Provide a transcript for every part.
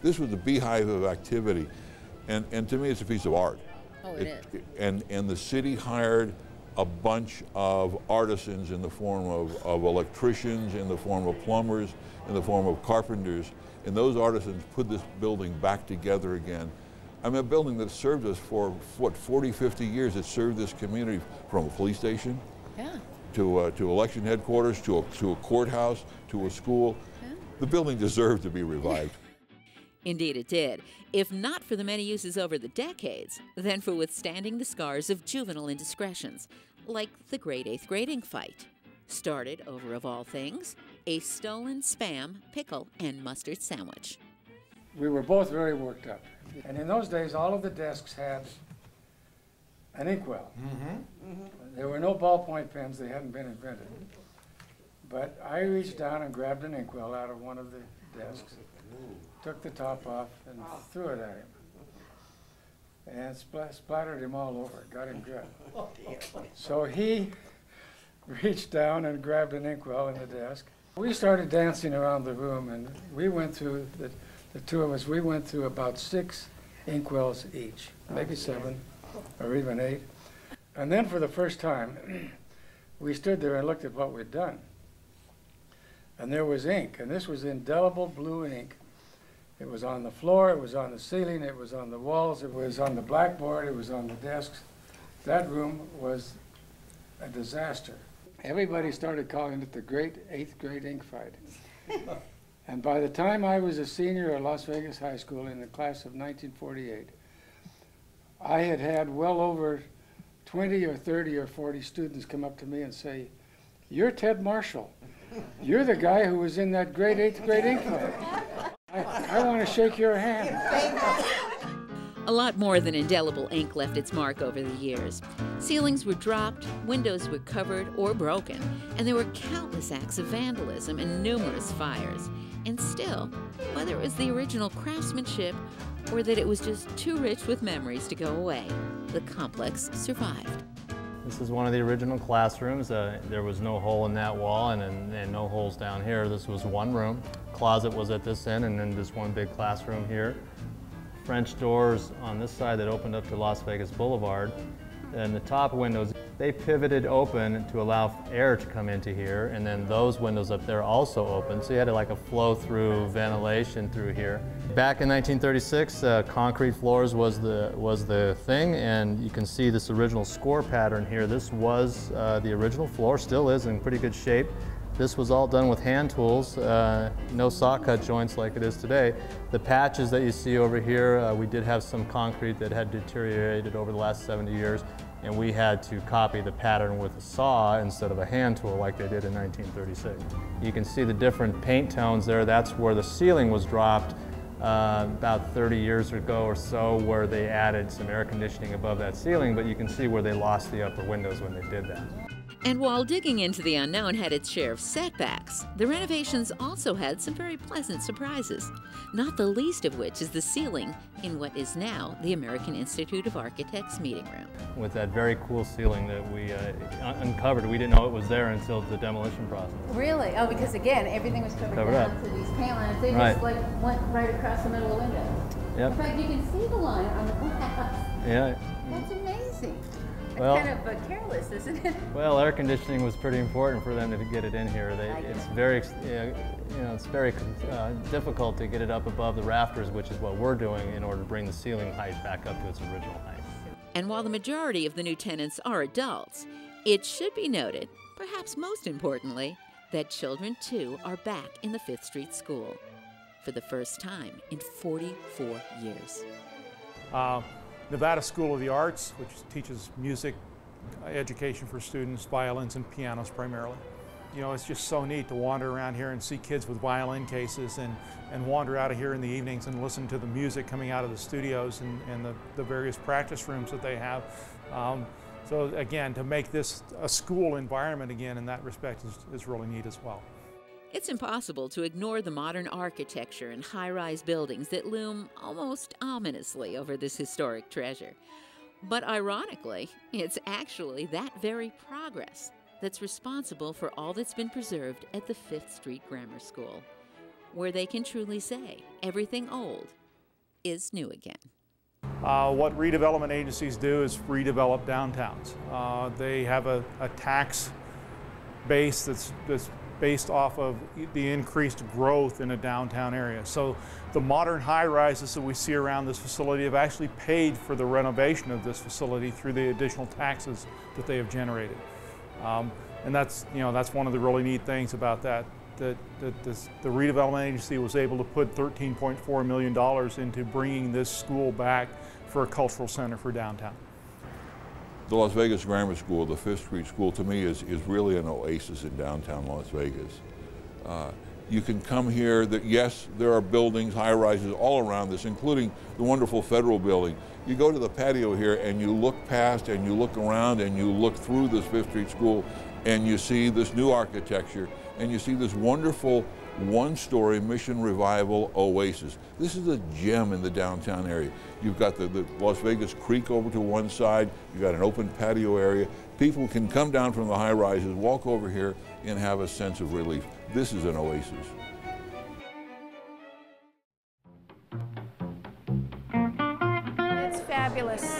This was a beehive of activity, and to me it's a piece of art. Oh, it is. And the city hired a bunch of artisans in the form of electricians, in the form of plumbers, in the form of carpenters, and those artisans put this building back together again. I mean, a building that served us for, what, 40, 50 years. It served this community from a police station, Yeah. to election headquarters, to a courthouse, to a school. Yeah. The building deserved to be revived. Indeed it did. If not for the many uses over the decades, then for withstanding the scars of juvenile indiscretions, like the great 8th grade ink fight. Started over, of all things, a stolen Spam, pickle, and mustard sandwich. We were both very worked up. And in those days, all of the desks had an inkwell. There were no ballpoint pens, they hadn't been invented. But I reached down and grabbed an inkwell out of one of the desks, took the top off and threw it at him. And splattered him all over, got him good. So he reached down and grabbed an inkwell in the desk. We started dancing around the room, and we went through, the two of us, we went through about 6 inkwells each, maybe 7 or even 8. And then for the first time, we stood there and looked at what we'd done. And there was ink, and this was indelible blue ink. It was on the floor, it was on the ceiling, it was on the walls, it was on the blackboard, it was on the desks. That room was a disaster. Everybody started calling it the great 8th grade ink fight. And by the time I was a senior at Las Vegas High School in the class of 1948, I had had well over 20 or 30 or 40 students come up to me and say, "You're Ted Marshall. You're the guy who was in that great 8th grade ink fight. I want to shake your hand." A lot more than indelible ink left its mark over the years. Ceilings were dropped, windows were covered or broken, and there were countless acts of vandalism and numerous fires. And still, whether it was the original craftsmanship or that it was just too rich with memories to go away, the complex survived. This is one of the original classrooms. There was no hole in that wall and no holes down here. This was one room. Closet was at this end, and then just one big classroom here. French doors on this side that opened up to Las Vegas Boulevard. And the top windows, they pivoted open to allow air to come into here, and then those windows up there also open, so you had like a flow-through ventilation through here. Back in 1936, concrete floors was the thing, and you can see this original score pattern here. This was the original floor, still is in pretty good shape. This was all done with hand tools, no saw cut joints like it is today. The patches that you see over here, we did have some concrete that had deteriorated over the last 70 years, and we had to copy the pattern with a saw instead of a hand tool like they did in 1936. You can see the different paint tones there. That's where the ceiling was dropped about 30 years ago or so, where they added some air conditioning above that ceiling, but you can see where they lost the upper windows when they did that. And while digging into the unknown had its share of setbacks, the renovations also had some very pleasant surprises, not the least of which is the ceiling in what is now the American Institute of Architects meeting room. With that very cool ceiling that we uncovered, we didn't know it was there until the demolition process. Really? Oh, because again, everything was covered Covered down up. to these panels. They Right. just like went right across the middle of the window. Yep. In fact, you can see the line on the glass. Yeah. That's amazing. Well- Kind of careless, isn't it? Well, air conditioning was pretty important for them to get it in here. It's very, it's very difficult to get it up above the rafters, which is what we're doing in order to bring the ceiling height back up to its original height. And while the majority of the new tenants are adults, it should be noted, perhaps most importantly, that children too are back in the 5th Street School for the first time in 44 years. Nevada School of the Arts, which teaches music education for students, violins and pianos primarily. You know, it's just so neat to wander around here and see kids with violin cases and wander out of here in the evenings and listen to the music coming out of the studios and the various practice rooms that they have. So again, to make this a school environment again in that respect is really neat as well. It's impossible to ignore the modern architecture and high-rise buildings that loom almost ominously over this historic treasure. But ironically, it's actually that very progress that's responsible for all that's been preserved at the 5th Street Grammar School. where they can truly say everything old is new again. What redevelopment agencies do is redevelop downtowns. They have a tax base that's based off of the increased growth in a downtown area. So the modern high-rises that we see around this facility have actually paid for the renovation of this facility through the additional taxes that they have generated. And that's one of the really neat things about that. The redevelopment agency was able to put $13.4 million into bringing this school back for a cultural center for downtown. The Las Vegas Grammar School, the Fifth Street School, to me is really an oasis in downtown Las Vegas. You can come here, yes, there are buildings, high-rises all around this, including the wonderful Federal Building. You go to the patio here and you look past and you look around and you look through this Fifth Street School and you see this new architecture and you see this wonderful one-story Mission Revival oasis. This is a gem in the downtown area. You've got the Las Vegas Creek over to one side, you've got an open patio area. People can come down from the high-rises, walk over here, and have a sense of relief. This is an oasis. It's fabulous,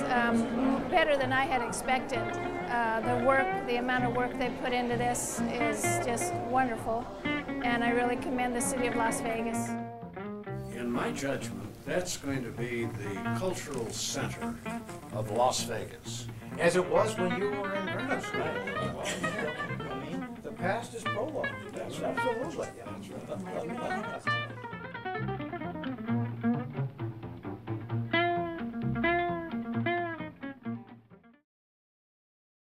better than I had expected. The amount of work they put into this is just wonderful, and I really commend the city of Las Vegas. In my judgment, that's going to be the cultural center of Las Vegas, as it was when you were in grad school. I mean, the past is prologue. That's absolutely.